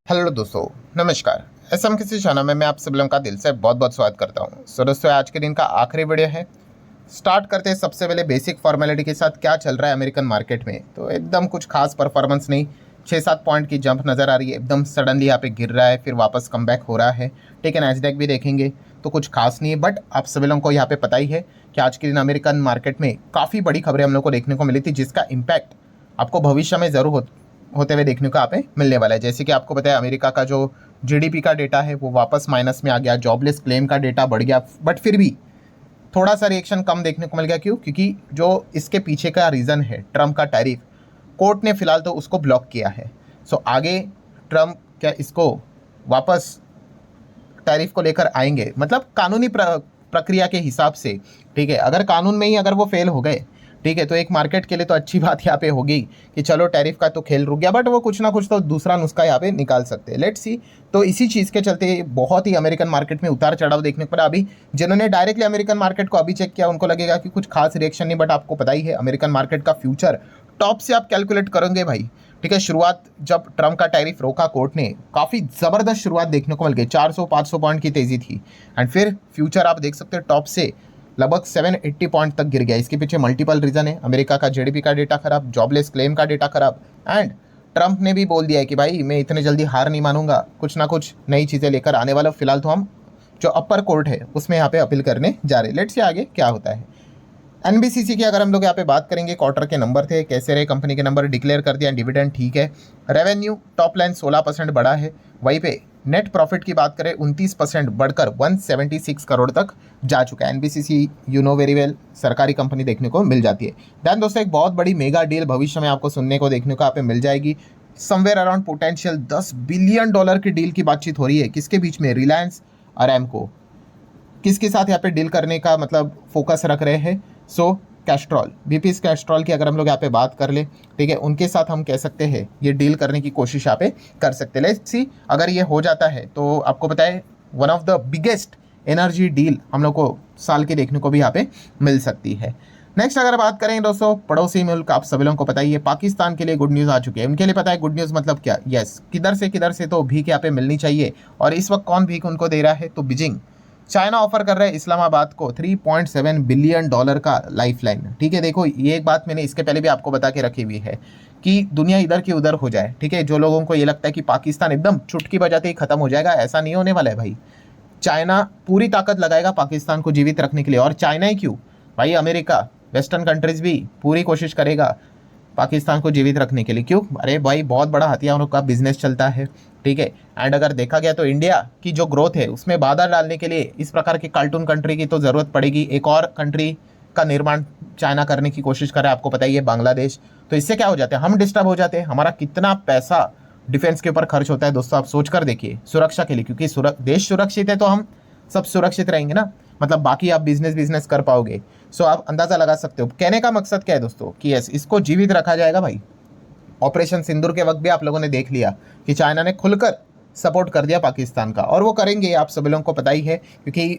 Hello दोस्तों, नमस्कार। SM किसी चैनल में मैं आप सभी लोगों का दिल से बहुत बहुत स्वागत करता हूं। सो दोस्तों, आज के दिन का आखिरी वीडियो है। स्टार्ट करते हैं सबसे पहले बेसिक फॉर्मेलिटी के साथ। क्या चल रहा है अमेरिकन मार्केट में? तो एकदम कुछ खास परफॉर्मेंस नहीं, 6-7 पॉइंट की जंप नज़र आ रही है। एकदम सडनली यहाँ पे गिर रहा है, फिर वापस कम बैक हो रहा है। ठीक है, नैस्डैक भी देखेंगे तो कुछ खास नहीं है, बट आप सभी लोगों को यहाँ पे पता ही है कि आज के दिन अमेरिकन मार्केट में काफ़ी बड़ी खबरें हम लोग को देखने को मिली थी, जिसका इम्पैक्ट आपको भविष्य में ज़रूर होते हुए देखने को यहाँ पे मिलने वाला है। जैसे कि आपको पता है, अमेरिका का जो जीडीपी का डेटा है वो वापस माइनस में आ गया, जॉबलेस क्लेम का डेटा बढ़ गया, बट फिर भी थोड़ा सा रिएक्शन कम देखने को मिल गया। क्यों? क्योंकि जो इसके पीछे का रीज़न है ट्रम्प का टैरिफ, कोर्ट ने फिलहाल तो उसको ब्लॉक किया है। सो आगे ट्रम्प क्या इसको वापस टैरिफ को लेकर आएंगे, मतलब कानूनी प्रक्रिया के हिसाब से। ठीक है, अगर कानून में ही अगर वो फेल हो गए, ठीक है, तो एक मार्केट के लिए तो अच्छी बात यहाँ पे होगी कि चलो टैरिफ का तो खेल रुक गया, बट वो कुछ ना कुछ तो दूसरा नुस्खा यहाँ पे निकाल सकते हैं। Let's see. तो इसी चीज़ के चलते बहुत ही अमेरिकन मार्केट में उतार चढ़ाव देखने को मिला। अभी जिन्होंने डायरेक्टली अमेरिकन मार्केट को अभी चेक किया उनको लगेगा कि कुछ खास रिएक्शन नहीं, बट आपको पता ही है अमेरिकन मार्केट का फ्यूचर टॉप से आप कैलकुलेट करोगे भाई। ठीक है, शुरुआत जब ट्रम्प का टैरिफ रोका कोर्ट ने, काफ़ी ज़बरदस्त शुरुआत देखने को मिल गई, 400-500 पॉइंट की तेज़ी थी। एंड फिर फ्यूचर आप देख सकते हैं टॉप से लगभग 780 पॉइंट तक गिर गया। इसके पीछे मल्टीपल रीज़न है। अमेरिका का जीडीपी का डेटा खराब, जॉबलेस क्लेम का डेटा खराब, एंड ट्रम्प ने भी बोल दिया है कि भाई मैं इतने जल्दी हार नहीं मानूंगा, कुछ ना कुछ नई चीज़ें लेकर आने वाला। फिलहाल तो हम जो अपर कोर्ट है उसमें यहाँ पे अपील करने जा रहे हैं। लेट्स से आगे क्या होता है। एनबीसीसी की अगर हम लोग यहाँ पे बात करेंगे, क्वार्टर के नंबर थे कैसे रहे, कंपनी के नंबर डिक्लेयर कर दिया, डिविडेंड ठीक है, रेवेन्यू टॉप लाइन 16% बढ़ा है। वहीं पे नेट प्रॉफिट की बात करें 29% बढ़कर 176 करोड़ तक जा चुका है। NBCC you know very well सरकारी कंपनी देखने को मिल जाती है। दैन दोस्तों, एक बहुत बड़ी मेगा डील भविष्य में आपको सुनने को देखने को यहाँ पे मिल जाएगी। समवेयर अराउंड पोटेंशियल $10 बिलियन की डील की बातचीत हो रही है। किसके बीच में? रिलायंस, अरामको किसके साथ यहाँ पे डील करने का मतलब फोकस रख रहे हैं? सो कैस्ट्रॉल, बीपीएस कैस्ट्रॉल की अगर हम लोग यहाँ पे बात कर ले, ठीक है, उनके साथ हम कह सकते हैं ये डील करने की कोशिश यहाँ पे कर सकते हैं। लेट्स सी, अगर ये हो जाता है तो आपको पता है one of the biggest energy deal हम लोग को साल के देखने को भी यहाँ पे मिल सकती है। नेक्स्ट अगर बात करें दोस्तों, पड़ोसी मुल्क आप सभी लोगों को पता ही है, पाकिस्तान के लिए गुड न्यूज़ आ चुकी है। उनके लिए पता है गुड न्यूज़ मतलब क्या? यस, किधर से तो भीख यहाँ पे मिलनी चाहिए। और इस वक्त कौन भीख उनको दे रहा है? तो बीजिंग। चाइना ऑफर कर रहा है इस्लामाबाद को $3.7 बिलियन का लाइफलाइन। ठीक है, देखो ये एक बात मैंने इसके पहले भी आपको बता के रखी हुई है कि दुनिया इधर की उधर हो जाए। ठीक है, जो लोगों को ये लगता है कि पाकिस्तान एकदम चुटकी बजाते ही खत्म हो जाएगा, ऐसा नहीं होने वाला है भाई। चाइना पूरी ताकत लगाएगा पाकिस्तान को जीवित रखने के लिए। और चाइना ही क्यों भाई, अमेरिका, वेस्टर्न कंट्रीज भी पूरी कोशिश करेगा पाकिस्तान को जीवित रखने के लिए। क्यों? अरे भाई बहुत बड़ा हथियारों का बिजनेस चलता है। ठीक है, एंड अगर देखा गया तो इंडिया की जो ग्रोथ है उसमें बाधा डालने के लिए इस प्रकार की कार्टून कंट्री की तो ज़रूरत पड़ेगी। एक और कंट्री का निर्माण चाइना करने की कोशिश करे, आपको पता ही है, बांग्लादेश। तो इससे क्या हो जाता है? हम डिस्टर्ब हो जाते हैं। हमारा कितना पैसा डिफेंस के ऊपर खर्च होता है दोस्तों, आप सोच कर देखिए, सुरक्षा के लिए। क्योंकि देश सुरक्षित है तो हम सब सुरक्षित रहेंगे ना, मतलब बाकी आप बिजनेस कर पाओगे। सो आप अंदाज़ा लगा सकते हो कहने का मकसद क्या है दोस्तों, कि यस, इसको जीवित रखा जाएगा भाई। ऑपरेशन सिंदूर के वक्त भी आप लोगों ने देख लिया कि चाइना ने खुलकर सपोर्ट कर दिया पाकिस्तान का, और वो करेंगे, आप सभी लोगों को पता ही है। क्योंकि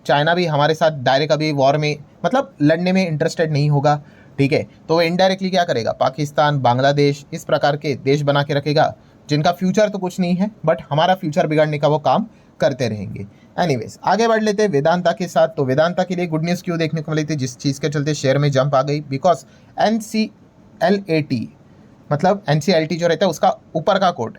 चाइना भी हमारे साथ डायरेक्ट अभी वॉर में मतलब लड़ने में इंटरेस्टेड नहीं होगा। ठीक है, तो वो इनडायरेक्टली क्या करेगा? पाकिस्तान, बांग्लादेश, इस प्रकार के देश बना के रखेगा जिनका फ्यूचर तो कुछ नहीं है, बट हमारा फ्यूचर बिगाड़ने का वो काम करते रहेंगे। एनीवेज, आगे बढ़ लेते हैं वेदांता के साथ। तो वेदांता के लिए गुड न्यूज़ क्यों देखने को मिली थी, जिस चीज़ के चलते शेयर में जंप आ गई? बिकॉज NCLAT मतलब NCLT जो रहता है उसका ऊपर का कोर्ट,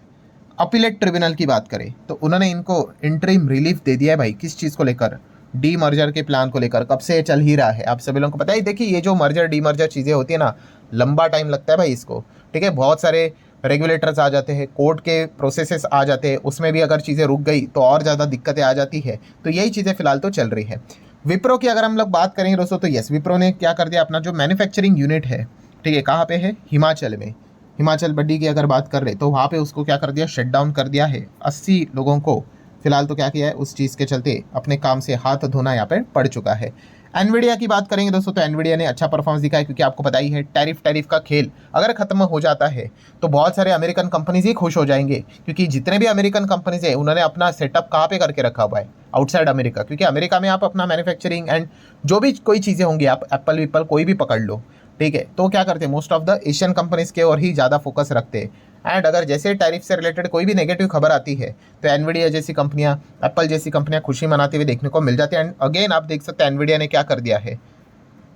अपीलेट ट्रिब्यूनल की बात करें तो उन्होंने इनको इंटरिम रिलीफ दे दिया है भाई। किस चीज़ को लेकर? डी मर्जर के प्लान को लेकर। कब से चल ही रहा है, आप सभी लोगों को पता है। देखिए, ये जो मर्जर डी मर्जर चीज़ें होती है ना, लंबा टाइम लगता है भाई इसको। ठीक है, बहुत सारे रेगुलेटर्स आ जाते हैं, कोर्ट के प्रोसेसेस आ जाते हैं, उसमें भी अगर चीज़ें रुक गई तो और ज़्यादा दिक्कतें आ जाती है। तो यही चीज़ें फिलहाल तो चल रही है। विप्रो की अगर हम लोग बात करेंगे दोस्तों, तो यस, विप्रो ने क्या कर दिया, अपना जो मैन्युफैक्चरिंग यूनिट है, ठीक है, कहाँ पे है? हिमाचल में। हिमाचल बड्डी की अगर बात कर रहे तो वहाँ पे उसको क्या कर दिया? शट डाउन कर दिया है। 80 लोगों को फिलहाल तो क्या किया है, उस चीज़ के चलते अपने काम से हाथ धोना यहाँ पे पड़ चुका है। एनवीडिया की बात करेंगे दोस्तों, तो एनवीडिया ने अच्छा परफॉर्मेंस दिखाया, क्योंकि आपको पता ही है टैरिफ का खेल अगर खत्म हो जाता है तो बहुत सारे अमेरिकन कंपनीज ही खुश हो जाएंगे। क्योंकि जितने भी अमेरिकन कंपनीज है उन्होंने अपना सेटअप कहाँ पे करके रखा हुआ है? Outside America. क्योंकि अमेरिका में आप अपना मैन्युफैक्चरिंग एंड जो भी कोई चीज़ें होंगी, आप एप्पल विप्पल कोई भी पकड़ लो, ठीक है, तो क्या करते हैं, most of the Asian companies के और ही ज़्यादा फोकस रखते हैं। एंड अगर जैसे टैरिफ से रिलेटेड कोई भी नेगेटिव खबर आती है तो एनवीडिया जैसी कंपनियां, एप्पल जैसी कंपनियां खुशी मनाते हुए देखने को मिल जाती है। एंड अगेन आप देख सकते हैं एनवीडिया ने क्या कर दिया है,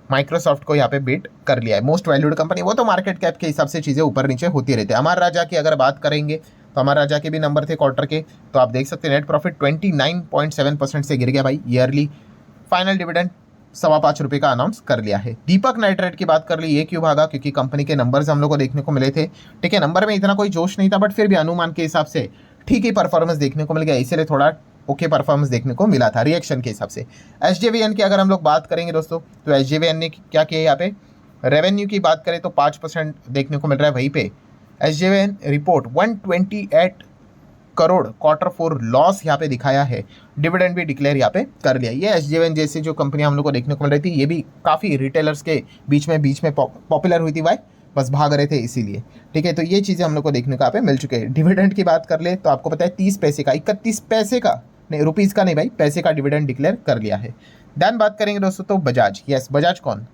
माइक्रोसॉफ्ट को यहाँ पे बीट कर लिया है, मोस्ट वैल्यूड कंपनी। वो तो मार्केट कैप के हिसाब से चीज़ें ऊपर नीचे होती रहती है। अमर राजा की अगर बात करेंगे तो अमर राजा के भी नंबर थे क्वार्टर के, तो आप देख सकते हैं नेट प्रॉफिट 29.7% से गिर गया भाई ईयरली। फाइनल डिविडेंड ₹5.25 का अनाउंस कर लिया है। दीपक नाइट्रेट की बात कर ली, ये क्यों भागा, क्योंकि कंपनी के नंबर्स हम लोग को देखने को मिले थे। ठीक है, नंबर में इतना कोई जोश नहीं था, बट फिर भी अनुमान के हिसाब से ठीक ही परफॉर्मेंस देखने को मिल गया, इसीलिए थोड़ा ओके परफॉर्मेंस देखने को मिला था रिएक्शन के हिसाब से। एसजेवीएन की अगर हम लोग बात करेंगे दोस्तों, तो एसजेवीएन ने क्या किया, यहाँ पे रेवेन्यू की बात करें तो 5% देखने को मिल रहा है। वहीं पे SJVN report 128 crore quarter 4 loss यहाँ पे दिखाया है। डिविडेंड भी डिक्लेयर यहाँ पे कर लिया। ये एसजेवीएन जैसी जो कंपनियां हम लोग को देखने को मिल रही थी, ये भी काफ़ी रिटेलर्स के बीच में पॉपुलर हुई थी। वाई, बस भाग रहे थे इसीलिए। ठीक है, तो ये चीज़ें हम लोग को देखने को यहाँ पे मिल चुके हैं। डिविडेंड की बात कर ले तो आपको पता है 30 पैसे का, 31 पैसे का नहीं, रुपीज़ का नहीं भाई, पैसे का डिविडेंड डिक्लेयर कर लिया है। देन बात करेंगे दोस्तों तो बजाज, यस बजाज कौन,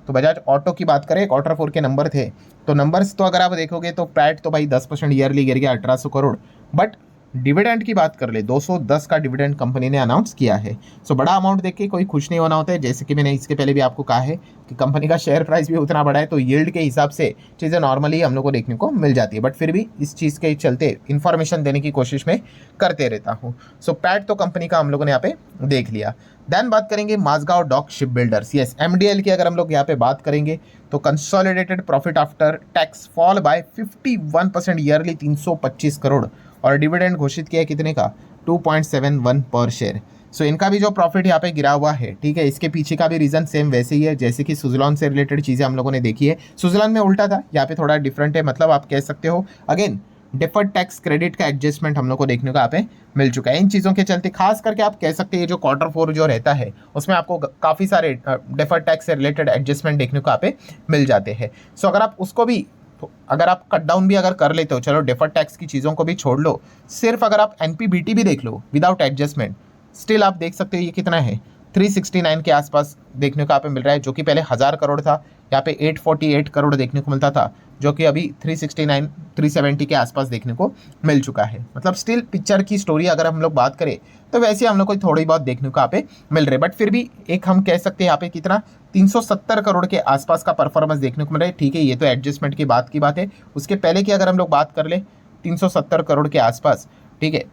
तो बजाज ऑटो की बात करें, क्वार्टर 4 के नंबर थे, तो नंबर्स तो अगर आप देखोगे तो पैट तो भाई 10% ईयरली गिर गया 1800 करोड़। बट डिविडेंड की बात कर ले, 210 का डिविडेंड कंपनी ने अनाउंस किया है। सो बड़ा अमाउंट देख के कोई खुश नहीं होना होता है, जैसे कि मैंने इसके पहले भी आपको कहा है कि कंपनी का शेयर प्राइस भी उतना बड़ा है, तो यील्ड के हिसाब से चीज़ें नॉर्मली हम लोग को देखने को मिल जाती है। बट फिर भी इस चीज़ के चलते इन्फॉर्मेशन देने की कोशिश में करते रहता हूँ। सो पैट तो कंपनी का हम लोगों ने यहाँ पे देख लिया। देन बात करेंगे Mazagon dock ship builders, yes MDL की अगर हम लोग यहाँ पे बात करेंगे तो consolidated profit after tax fall by 51% yearly 325 crore, और डिविडेंड घोषित किया कितने का, 2.71 पर शेयर। सो इनका भी जो प्रॉफिट यहाँ पे गिरा हुआ है, ठीक है, इसके पीछे का भी रीजन सेम वैसे ही है जैसे कि सुजलॉन से रिलेटेड चीज़ें हम लोगों ने देखी है। सुजलॉन में उल्टा था, यहाँ पे थोड़ा डिफरेंट है, मतलब आप कह सकते हो अगेन डिफर्ड टैक्स क्रेडिट का एडजस्टमेंट हम लोग को देखने को यहाँ पे मिल चुका है। इन चीज़ों के चलते खास करके आप कह सकते हैं जो क्वार्टर 4 जो रहता है उसमें आपको काफ़ी सारे डिफर्ड टैक्स से रिलेटेड एडजस्टमेंट देखने को यहाँ पे मिल जाते हैं। सो अगर आप उसको भी, तो अगर आप कट डाउन भी अगर कर लेते हो, चलो डिफर्ड टैक्स की चीज़ों को भी छोड़ लो, सिर्फ अगर आप एनपीबीटी भी देख लो विदाउट एडजस्टमेंट, स्टिल आप देख सकते हो ये कितना है, 369 के आसपास देखने को यहाँ पे मिल रहा है, जो कि पहले 1000 करोड़ था, यहाँ पे 848 करोड़ देखने को मिलता था, जो कि अभी 369 370 के आसपास देखने को मिल चुका है। मतलब स्टिल पिक्चर की स्टोरी अगर हम लोग बात करें तो वैसे हम लोग को थोड़ी बहुत देखने को यहाँ पे मिल रहे, बट फिर भी एक हम कह सकते हैं यहाँ पे कितना 370 करोड़ के आसपास का परफॉर्मेंस देखने को मिल रहा है। ठीक है, ये तो एडजस्टमेंट की बात है, उसके पहले की अगर हम लोग बात कर ले 370 करोड़ के आसपास, ठीक है,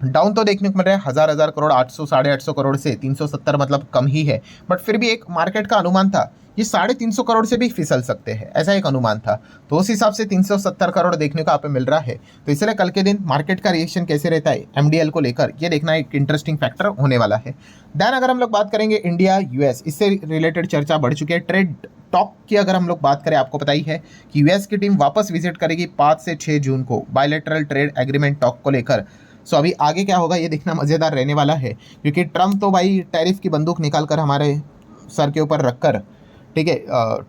डाउन तो देखने को मिल रहा है हजार करोड़, 800 850 करोड़ से 370 मतलब कम ही है। बट फिर भी एक मार्केट का अनुमान था ये 350 करोड़ से भी फिसल सकते हैं, ऐसा एक अनुमान था, तो उस हिसाब से 370 करोड़ देखने को यहाँ पे मिल रहा है। तो इसलिए कल के दिन मार्केट का रिएक्शन कैसे रहता है एमडीएल को लेकर, ये देखना एक इंटरेस्टिंग फैक्टर होने वाला है। देन अगर हम लोग बात करेंगे इंडिया यूएस, इससे रिलेटेड चर्चा बढ़ चुकी है। ट्रेड टॉक की अगर हम लोग बात करें, आपको पता ही है कि यूएस की टीम वापस विजिट करेगी 5 से 6 जून को बायलैटरल ट्रेड एग्रीमेंट टॉक को लेकर। सो अभी आगे क्या होगा ये देखना मज़ेदार रहने वाला है, क्योंकि ट्रम्प तो भाई टैरिफ की बंदूक निकाल कर हमारे सर के ऊपर रखकर, ठीक है,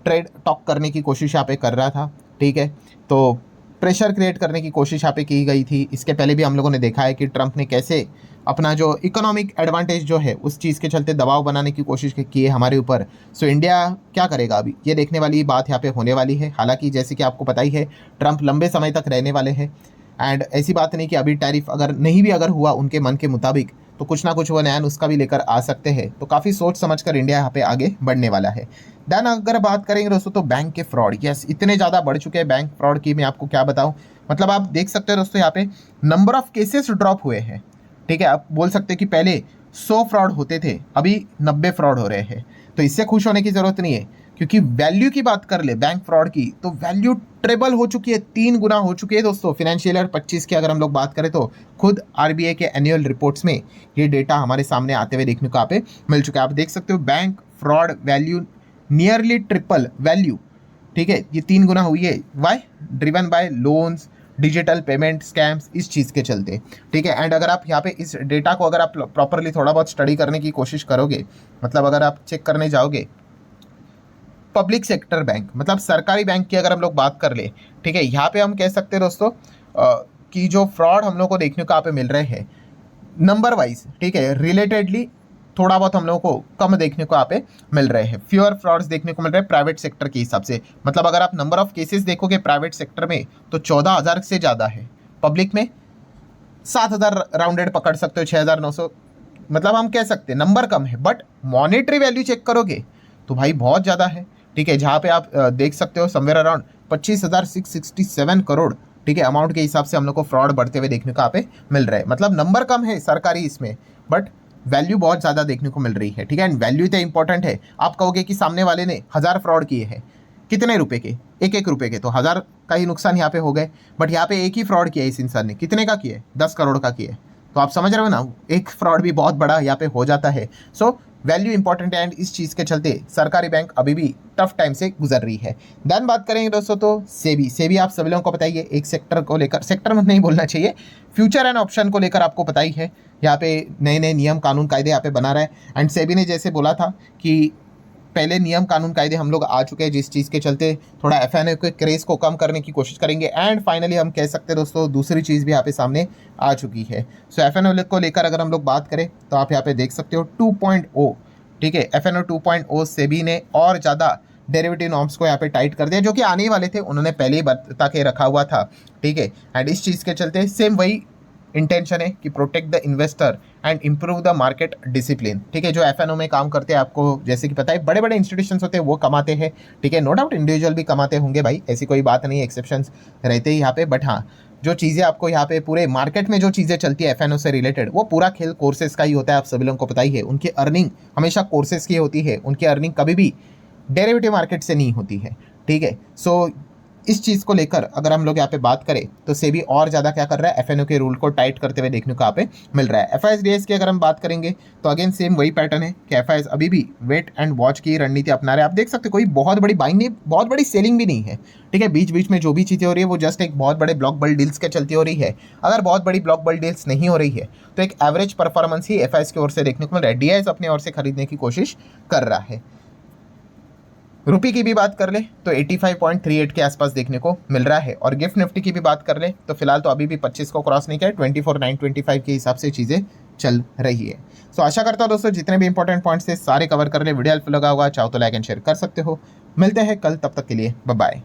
ट्रेड टॉक करने की कोशिश यहाँ पे कर रहा था। ठीक है, तो प्रेशर क्रिएट करने की कोशिश यहाँ पे की गई थी। इसके पहले भी हम लोगों ने देखा है कि ट्रम्प ने कैसे अपना जो इकोनॉमिक एडवांटेज जो है उस चीज़ के चलते दबाव बनाने की कोशिश की है हमारे ऊपर। सो इंडिया क्या करेगा अभी ये देखने वाली बात यहाँ पे होने वाली है। हालांकि जैसे कि आपको पता ही है ट्रम्प लंबे समय तक रहने वाले हैं, एंड ऐसी बात नहीं कि अभी टैरिफ अगर नहीं भी अगर हुआ उनके मन के मुताबिक तो कुछ ना कुछ वो नया नुस्खा भी लेकर आ सकते हैं। तो काफ़ी सोच समझ कर इंडिया यहाँ पे आगे बढ़ने वाला है। देन अगर बात करेंगे दोस्तों तो बैंक के फ्रॉड, यस इतने ज़्यादा बढ़ चुके हैं बैंक फ्रॉड की, मैं आपको क्या बताऊँ। मतलब आप देख सकते हो दोस्तों यहाँ पे नंबर ऑफ केसेस ड्रॉप हुए हैं। ठीक है, आप बोल सकते हैं कि पहले 100 फ्रॉड होते थे, अभी 90 फ्रॉड हो रहे हैं। तो इससे खुश होने की ज़रूरत नहीं है, क्योंकि वैल्यू की बात कर ले बैंक फ्रॉड की तो वैल्यू ट्रिपल हो चुकी है, 3 गुना हो चुकी है दोस्तों। फाइनेंशियल ईयर 25 की अगर हम लोग बात करें तो खुद आरबीआई के एनुअल रिपोर्ट्स में ये डेटा हमारे सामने आते हुए देखने को यहाँ पे मिल चुका है। आप देख सकते हो bank fraud value nearly triple value, ठीक है, ये 3 गुना हुई है। Why? Driven by loans, digital payment scams, इस चीज़ के चलते। ठीक है, एंड अगर आप यहाँ पे इस डेटा को अगर आप प्रॉपरली थोड़ा बहुत स्टडी करने की कोशिश करोगे, मतलब अगर आप चेक करने जाओगे पब्लिक सेक्टर बैंक मतलब सरकारी बैंक की अगर हम लोग बात कर ले, ठीक है, यहाँ पे हम कह सकते हैं दोस्तों कि जो फ्रॉड हम लोग को देखने को यहाँ पे मिल रहे हैं नंबर वाइज, ठीक है, रिलेटेडली थोड़ा बहुत हम लोगों को कम देखने को यहाँ पे मिल रहे हैं, फ्यूअर फ्रॉड्स देखने को मिल रहे हैं प्राइवेट सेक्टर के हिसाब से। मतलब अगर आप नंबर ऑफ केसेस देखोगे प्राइवेट सेक्टर में तो 14,000 से ज़्यादा है, पब्लिक में 7,000 राउंडेड पकड़ सकते हो, 6,900, मतलब हम कह सकते हैं नंबर कम है, बट मॉनेटरी वैल्यू चेक करोगे तो भाई बहुत ज़्यादा है। ठीक है, जहाँ पे आप देख सकते हो समवेयर अराउंड 25,667 करोड़, ठीक है, अमाउंट के हिसाब से हम लोग को फ्रॉड बढ़ते हुए देखने को यहाँ पे मिल रहा है। मतलब नंबर कम है सरकारी इसमें, बट वैल्यू बहुत ज़्यादा देखने को मिल रही है। ठीक है, एंड वैल्यू तो इंपॉर्टेंट है। आप कहोगे कि सामने वाले ने 1,000 फ्रॉड किए हैं, कितने रुपए के, 1-1 रुपए के, तो 1,000 का ही नुकसान यहाँ पे हो गए। बट यहाँ पे एक ही फ्रॉड किया है इस इंसान ने, कितने का किया है, 10 करोड़ का किया है। तो आप समझ रहे हो ना, एक फ्रॉड भी बहुत बड़ा यहाँ पे हो जाता है। सो वैल्यू इंपॉर्टेंट है, एंड इस चीज़ के चलते सरकारी बैंक अभी भी टफ टाइम से गुजर रही है। देन बात करेंगे दोस्तों तो सेबी आप सभी लोगों को बताइए, एक सेक्टर को लेकर, सेक्टर में नहीं बोलना चाहिए, फ्यूचर एंड ऑप्शन को लेकर आपको पता ही है, यहाँ पे नए नए नियम कानून कायदे यहाँ पे बना रहा है। एंड सेबी ने जैसे बोला था कि पहले नियम कानून कायदे हम लोग आ चुके हैं, जिस चीज़ के चलते थोड़ा एफएनओ के क्रेज़ को कम करने की कोशिश करेंगे। एंड फाइनली हम कह सकते हैं दोस्तों दूसरी चीज़ भी यहाँ पे सामने आ चुकी है। सो एफएनओ को लेकर अगर हम लोग बात करें तो आप यहाँ पे देख सकते हो 2.0, ठीक है, एफएनओ 2.0 सेबी ने और ज़्यादा डेरिवेटिव नॉर्म्स को यहाँ पे टाइट कर दिया, जो कि आने ही वाले थे, उन्होंने पहले ही बता के रखा हुआ था। ठीक है, एंड इस चीज़ के चलते सेम वही इंटेंशन है कि protect the investor and improve the market discipline. ठीक है, जो एफएनओ में काम करते हैं आपको जैसे कि पता है बड़े बड़े इंस्टीट्यूशंस होते हैं वो कमाते हैं। ठीक है, नो डाउट इंडिविजुअल भी कमाते होंगे भाई, ऐसी कोई बात नहीं है, एक्सेप्शंस रहते ही यहाँ पे। बट हाँ, जो चीज़ें आपको यहाँ पे पूरे मार्केट में जो चीज़ें चलती है एफएनओ से रिलेटेड, वो पूरा खेल कोर्सेज का ही होता है, आप सभी लोगों को पता ही है। उनकी अर्निंग हमेशा कोर्सेज की होती है, उनकी अर्निंग कभी भी डेरिवेटिव मार्केट से नहीं होती है। ठीक है, सो इस चीज़ को लेकर अगर हम लोग यहाँ पे बात करें तो सेबी और ज़्यादा क्या कर रहा है, एफएनओ के रूल को टाइट करते हुए देखने को यहाँ पे मिल रहा है। एफआईएस की अगर हम बात करेंगे तो अगेन सेम वही पैटर्न है कि एफआईएस अभी भी वेट एंड वॉच की रणनीति अपना रहे हैं। आप देख सकते हैं कोई बहुत बड़ी बाइंग नहीं, बहुत बड़ी सेलिंग भी नहीं है। ठीक है, बीच बीच में जो भी चीज़ें हो रही है वो जस्ट एक बहुत बड़े ब्लॉक बल्ड डील्स के चलती हो रही है। अगर बहुत बड़ी ब्लॉक बल्ड डील्स नहीं हो रही है तो एक एवरेज परफॉर्मेंस ही एफआईएस की ओर से देखने को मिल रहा है। डीआईएस अपनी ओर से खरीदने की कोशिश कर रहा है। रुपी की भी बात कर ले तो 85.38 के आसपास देखने को मिल रहा है, और गिफ्ट निफ्टी की भी बात कर ले तो फिलहाल तो अभी भी 25 को क्रॉस नहीं किया, 24,925 के हिसाब से चीज़ें चल रही है। सो आशा करता हूँ दोस्तों जितने भी इंपॉर्टेंट पॉइंट्स थे सारे कवर कर ले। वीडियो हेल्पफुल लगा होगा, चाहो तो लाइक एंड शेयर कर सकते हो। मिलते हैं कल, तब तक के लिए बाय बाय।